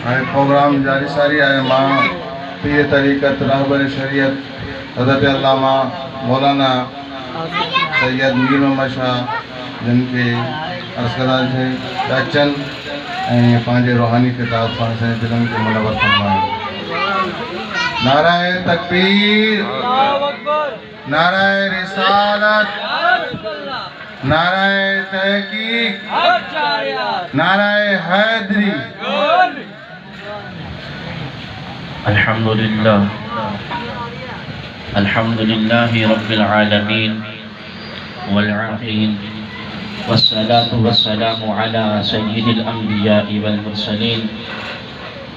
हाय programme जारी सारी आए माँ पीर तरीक़त रहबर शरीयत हज़रत अल्लामा मौलाना सैयद मीर मोहम्मद शाह जिनके अर्सकदा से अचन पांचे रूहानी किताब सां से दिलनि के मुनव्वर फरमाए। नाराए तकबीर, नाराए रिसालत, नाराए तहकीक, नाराए हैदरी। अल्हम्दुलिल्लाह अल्हम्दुलिल्लाहि रब्बिल आलमीन वल आखिरीन वस्सलातु वस्सलामु अला सय्यिदिल अंबिया'i वल मुरसलीन।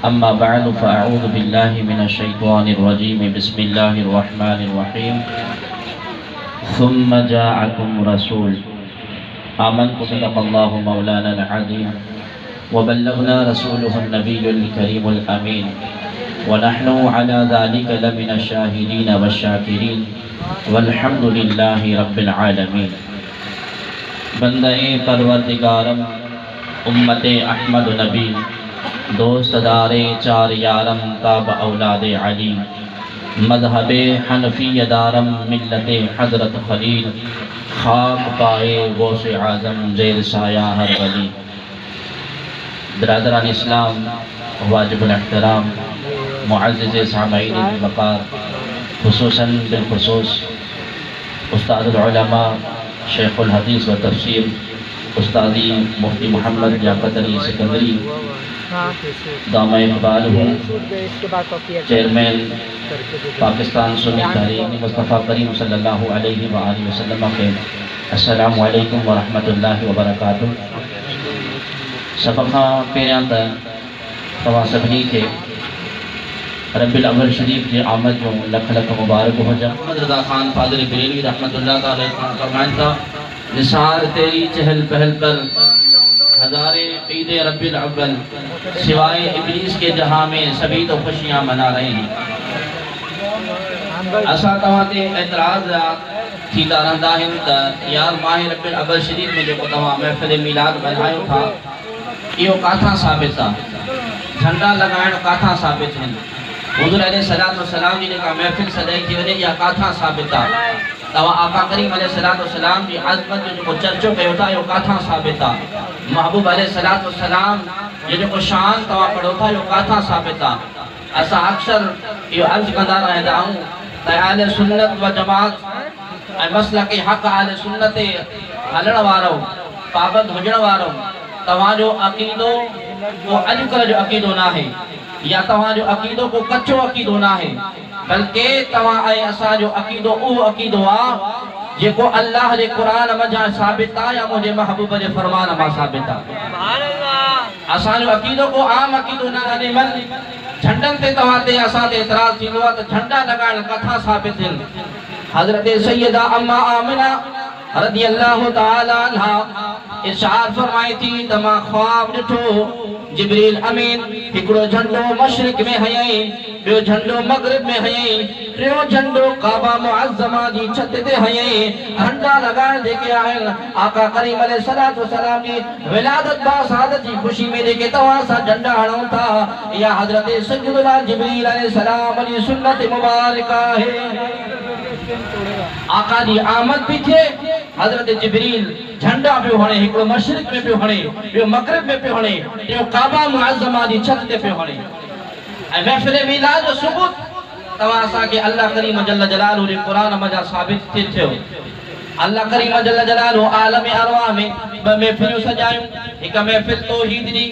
अम्मा बअदु फ़अऊज़ु बिल्लाहि मिनश शैतानिर रजीम। बिस्मिल्लाहिर रहमानिर रहीम। सुम्मा जाअकुम रसूल आमन्तु बिल्लाहि मौलानल अज़ीम व बल्लगना रसूलुहुन नबियुल करीमुल अमीन व नहनु अला ज़ालिका लमिनश शाहिदीन वश्शाकिरीन वल्हम्दुलिल्लाहि रब्बिल आलमीन। बंदे परवरदिगारम उम्मते अहमद नबी दोस्तदारे चार यारम ताब औलादे अली मज़हबे हनफी दारम मिल्लते हज़रत खलील खाक पाए गौसे आज़म ज़ेर साया हर वली। बिरादरान इस्लाम वाजिबुल एहतराम मुअज़्ज़िज़ सामईन वक़ार, खुसूसन बिलखुसूस उस्तादुल उलमा शेखुल हदीस व तफसीर उस्तादी मुफ्ती मोहम्मद लियाक़त अली सिकंदरी दामए इक़बालहू, चेयरमैन पाकिस्तान सुन्नी तहरीक मुस्तफ़ा करीम सल्लल्लाहु अलैहि व आलिहि वसल्लम के अस्सलामु अलैकुम व रहमतुल्लाहि व बरकातुहू। सब खां पहिरियां त तव्हां सभिनी खे रब्बिल अव्वल शरीफ जे आमद जो लख लख मुबारक हुजनि। मोहम्मद रज़ा ख़ान फ़ाज़िल बरेलवी रहमतुल्लाह अलैहि फरमाइनि था, निसार तेरी चहल पहल पर हज़ारे ईद रब्बिल अव्वल, सिवाय इब्लीस के जहां में सभी तो खुशियां मना रहे हैं। असां तव्हां ते एतराज़ थींदा रहंदा आहिनि त यार माह रब्बिल अव्वल शरीफ में जेको तव्हां महफ़िल मिलाद मल्हायो था इहो काथां साबित आहे, झंडा लॻाइण काथां साबित आहिनि, हुज़ूर अलैहिस्सलातु वस्सलाम जी जेका महफ़िल सजाई थी वञे इहा काथां साबित आहे, तव्हां आका करीम अलैहिस्सलातु वस्सलाम जी अज़मत जो जेको चर्चो कयो था इहो काथां साबित आहे, महबूब अलैहिस्सलातु वस्सलाम जो जेको शान तव्हां पढ़ो था इहो काथां साबित आहे। असां अक्सर इहो अर्ज़ु कंदा रहंदा आहियूं त अहले सुन्नत व जमात ऐं मसलक हक़ अहले सुन्नत ते हलण वारो पाबंद हुजण वारो तव्हांजो अक़ीदो को अॼुकल्ह जो अक़ीदो न आहे या तव्हांजो अक़ीदो को कच्चो अक़ीदो न आहे, बल्कि तव्हां ऐं असांजो अक़ीदो उहो अक़ीदो आहे जेको अल्लाह जे क़ुरान मञा साबित आहे या मुंहिंजे महबूब जे फरमान मां साबित आहे। असांजो अक़ीदो को आम अक़ीदो न आहे। झंडनि ते तव्हां ते असां ते एतिराज़ थींदो आहे त झंडा लॻाइण काथां साबित आहिनि। हज़रत सैयदा अम्मा आमिना रज़ियल्लाहु तआला अन्हा इरशाद फरमाई थी त मां ख्वाब ॾिठो जिब्रील अमीन हिकिड़ो झंडो मशरिक़ में हयईं, ॿियो झंडो मग़रिब में हयईं, टियों झंडो काबा मुअज़्ज़मा जी छत ते हयईं। झंडा लॻाइण जेके आहिनि आका करीम अलैहिस्सलातु वस्सलाम जी विलादत बासादत जी ख़ुशी में जेके तव्हां सां झंडा हणूं था इहा हज़रत सय्यदुना जिब्रील अलैहिस्सलाम जी सुन्नत मुबारक आहे। आका जी आमद भी थे, हज़रत जिब्रील झंडा पियो हणे, हिकिड़ो मशरिक़ में पियो हणे, ॿियो मग़रिब में पियो हणे, टियों काबा मुअज़्ज़मा जी छत ते पियो हणे। ऐं महफ़िल मीलाद जो सबूत तव्हां असांखे अल्लाह करीम जल्ल जलालहू जे क़ुरान मज़ा साबित थी थियो। अल्लाह करीम जल्ल जलालहू आलम अरवाह में ॿ महफ़िलूं सजायूं, हिकु महफ़िल तौहीद जी,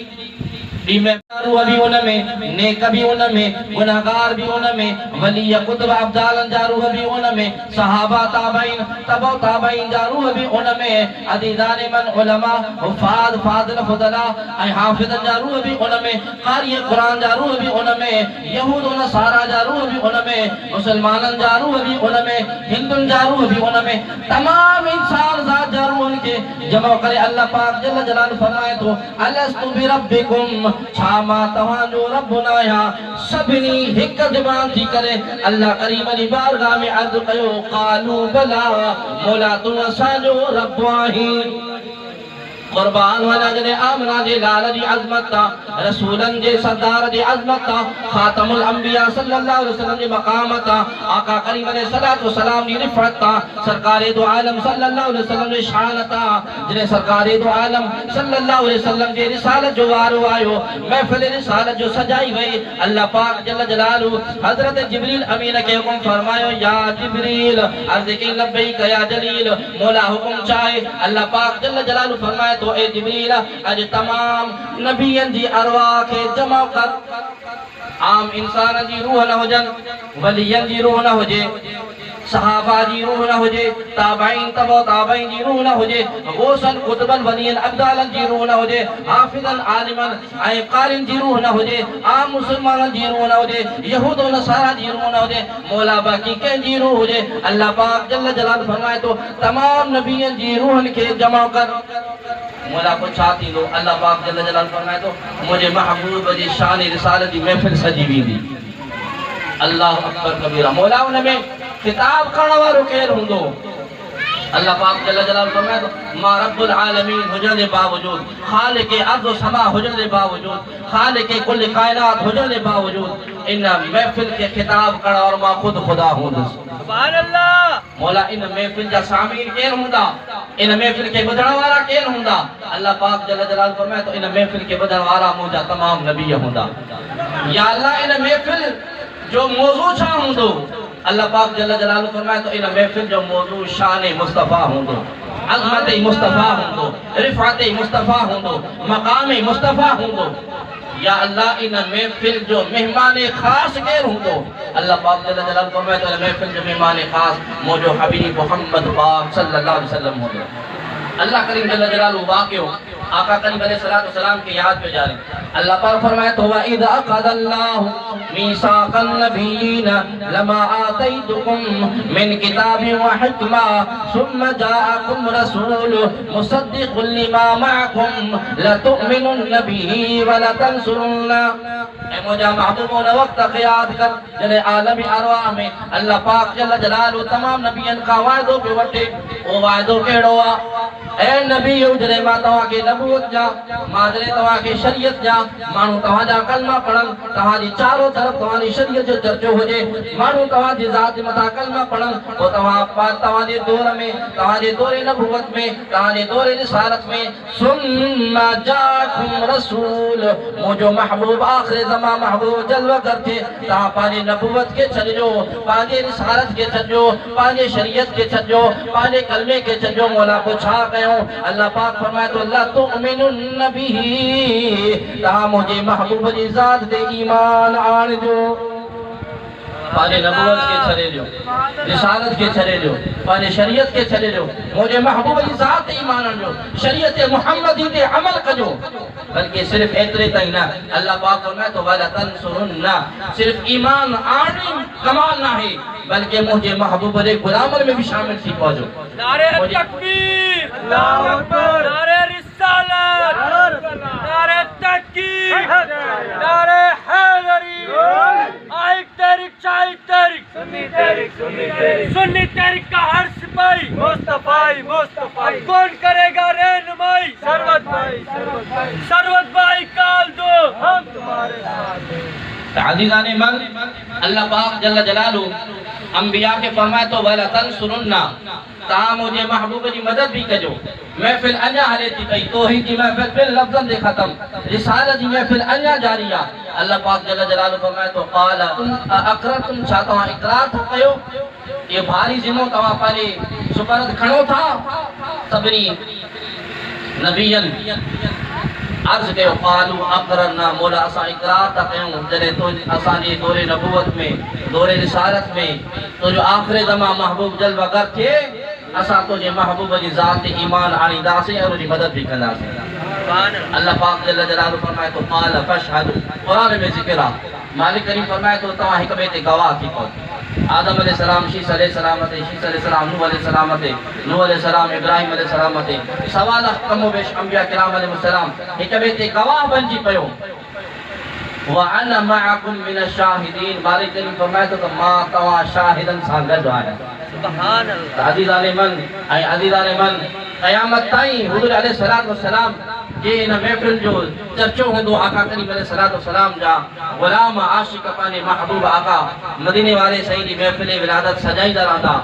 ॿी महफ़िल भी उनमें, नेक भी उनमें, गुनाहगार भी उनमें, वली कुतुब अफ़ज़ालन जा रूह भी उनमें, सहाबा ताबईन तबो ताबईन जा रूह भी उनमें, अज़ीज़ान मन उलमा हुफ़ाज़ फाज़िल फुज़ला ऐं हाफ़िज़न जा रूह भी उनमें, क़ारी क़ुरान जा रूह भी उनमें, यहूद व नसारा जा रूह भी उनमें, मुसलमाननि जा रूह भी उनमें, हिंदुनि जा रूह भी उनमें, तमाम इंसान ज़ात जा रूहनि खे जमा करे अल्लाह पाक जल्ल जलालहू फरमाए थो अलस्तु बिरब्बिकुम, छा मां तव्हांजो रब न आहियां। सभिनी हिक ज़बान थी करे अल्लाह करीम जी बारगाह में अर्ज़ु कयो क़ालू बला, मौला तूं असांजो रब आहीं। कुर्बान व नजर आमना जे लाल जी अजमत ता रसूलन जे सरदार जे अजमत ता खातमुल अंबिया सल्लल्लाहु अलैहि वसल्लम जे मकाम ता आका करीम अलैहि सलातो व सलाम जी रिफत ता सरकारे दो आलम सल्लल्लाहु अलैहि वसल्लम जे शान ता जिने सरकारे दो आलम सल्लल्लाहु अलैहि वसल्लम जे रिसालत जो वारो आयो महफिल रिसालत जो सजाई वई अल्लाह पाक जल्ल जलालू हजरत जिब्रील अमीन के हुक्म फरमायो या जिब्रील अर्ज़ की लब्बैक या जलील मौला हुक्म चाहे अल्लाह पाक जल्ल जलालू फरमाए तो ए जिब्रील अज तमाम नबियन जी अरवाह के जमा कर आम इंसान जी रूह न हुजन वलियन जी रूह न हुजे सहाबा जी रूह न हुजे ताबईन तबो ताबईन जी रूह न हुजे गौसन कुतबन वलियन अब्दालन जी रूह न हुजे हाफिजन आलिमन ऐं कारिन जी रूह न हुजे आम मुसलमानन जी रूह न हुजे यहूद व नसारा जी रूह न हुजे मौला बाकी कंहिं जी रूह हुजे अल्लाह पाक जल्ल जलाल फरमाए तो तमाम नबियन जी रूहन के जमा कर मौला को छा थींदो अल्लाह पाक जल्ल जलाल फरमाए तो मुझे महबूब जी शान रिसालत जी महफिल सजी वेंदी अल्लाह अकबर कबीरा मौला उन में खिताब करण वारो केर हुंदो अल्लाह पाक जल्ल जलाल फरमाए तो मा रब्बुल आलमीन हुजण जे बावजूद खालिक अर्ज़ व समा हुजण जे बावजूद खालिक कुल कायनात हुजण जे बावजूद इन महफिल के खिताब करण और मां खुद खुदा हुंदुस सुभान अल्लाह मौला इन महफिल जा सामीन केर हुंदा इन महफिल के ॿुधण वारा केर हुंदा अल्लाह पाक जल्ल जलाल फरमाए तो इन महफिल के ॿुधण वारा मुंहिंजा तमाम नबी हुंदा या अल्लाह इन महफिल जो मौजू छा हुंदो अल्लाह पाक जल्ल जलालहु फरमाए तो इन महफिल जो मौजू शान मुस्तफा हुंदो अज़मत मुस्तफा हुंदो रिफ़अत मुस्तफा हुंदो मकाम मुस्तफा हुंदो या अल्लाह इन महफिल जो मेहमान खास केर हुंदो अल्लाह पाक जल्ल जलालहु फरमाए तो इन महफिल जो मेहमान खास मौजो हबीब मोहम्मद पाक सल्लल्लाहु अलैहि वसल्लम हुंदो अल्लाह करीम जल्ल जलालहु वाक़ियो आका करीम अलैहि सलाम के याद पे जारी अल्लाह पाक फरमाए तो व इज़ अक़दल्लाहु मीसाक़न नबिय्यीन लमा आतैतुकुम मिन किताबिन व हिकमा सुम्मा जाअकुम रसूलुन मुसद्दिक़ुन लिमा मअकुम लतुमिनुन बिही व लतंसुरुन्ना ए मुझा महबूबों ने वक्त याद कर जने आलम अरवाह में अल्लाह पाक जल्ल जलालहु तमाम नबियन का वायदो पे वठे ओ वायदो केड़ो आ ए नबी जने मां तवा के नबूवत जा मां जने तवा के शरीयत जा मानू तवा जा कलमा पढ़न तवा जी चारों तरफ तवा जी शरीयत जो चर्चो होजे मानू तवा जी जात मथा कलमा पढ़न ओ तवा जे दौर में तवा जे दौरे नबूवत में तवा जे दौरे रिसालत में सुम्मा जाकुम रसूल मुझो महबूब आखिर जमा महबूब जलवा करते ता पाने नबूवत के छजो पाने रिसालत के छजो पाने शरीयत के छजो पाने कलमे के छजो मौला को छा गयो अल्लाह पाक फरमाए तो ला तुमिनुन बिही ता मुझे महबूब जी जात दे ईमान आन जो पाने नबूवत के छड़े जो रिसालत के छड़े जो पाने शरीयत के छड़े जो मुझे महबूब जी जात ईमान आन जो शरीयत मुहम्मदी ते अमल कजो बल्कि सिर्फ एतरे ताई ना अल्लाह पाक फरमाए तो वला तंसुरुन्ना सिर्फ ईमान आनी कमाल ना है बल्कि मुझे महबूब रे गुलामन में भी शामिल थी पहुंचो नारे तकबीर अल्लाहु अकबर नारे रिसालत नारे तकबीर नारे हैदरी आई तहरीक चाय तहरीक सुन्नी तहरीक का हर सिपाही मुस्तफाई कौन करेगा रहनुमाई सरवत भाई काल दो हम तुम्हारे साथ अज़ीज़ान मन अल्लाह पाक जल्ल जलालहु अंबिया के फरमाए तो वला तंसुरुन्ना ता मुझे महबूब जी मदद भी कजो महफिल अञा हले थी पई तौहीद की महफिल बिल लफ्ज़न दे खत्म रिसालत की महफिल अञा जारी आ अल्लाह पाक जल्ल जलालहु फरमाए तो क़ाल अक़ररतुम छा तवा इक़रार था कयो ये भारी जिम्मो तवा पाले सुपरद खणो था सभनी नबियन अर्ज कयो क़ालू अक़ररना मौला असा इक़रार था कयूं जने तो असा जे दौरे नबूवत में दौरे रिसालत में तो जो आखिरी ज़मा महबूब जलवा कर थे असा तो जे महबूब जी जात ईमान आनी दासे और जी मदद भी कंदासे अल्लाह पाक जल्ल जलालहु फरमाए तो क़ाल फशहदु कुरान में ज़िक्र आ मालिक करीम फरमाए तो तवा हिक बे ते गवाह थी को आदम अलैहि सलाम शीस अलैहि सलाम ते शीस अलैहि सलाम नूह अलैहि सलाम ते नूह अलैहि सलाम इब्राहिम अलैहि सलाम ते सवाल कमो बेश अंबिया किराम अलैहि सलाम हिक बे ते गवाह बनजी पयो व अना मअकुम मिन अश-शाहिदीन मालिक करीम फरमाए तो मां तवा शाहिदन सां गॾु आहियां सुभान अल्लाह अज़ीज़ान मन ऐं अज़ीज़ान मन क़यामत ताईं हुज़ूर अलैहिस्सलातु वस्सलाम जे इन महफ़िल जो चर्चो होंदो आका करीम अलैहिस्सलातु वस्सलाम जा ग़ुलाम आशिक़ पाने महबूब आका मदीने वाले सईद महफ़िल विलादत सजाईंदा रहंदा।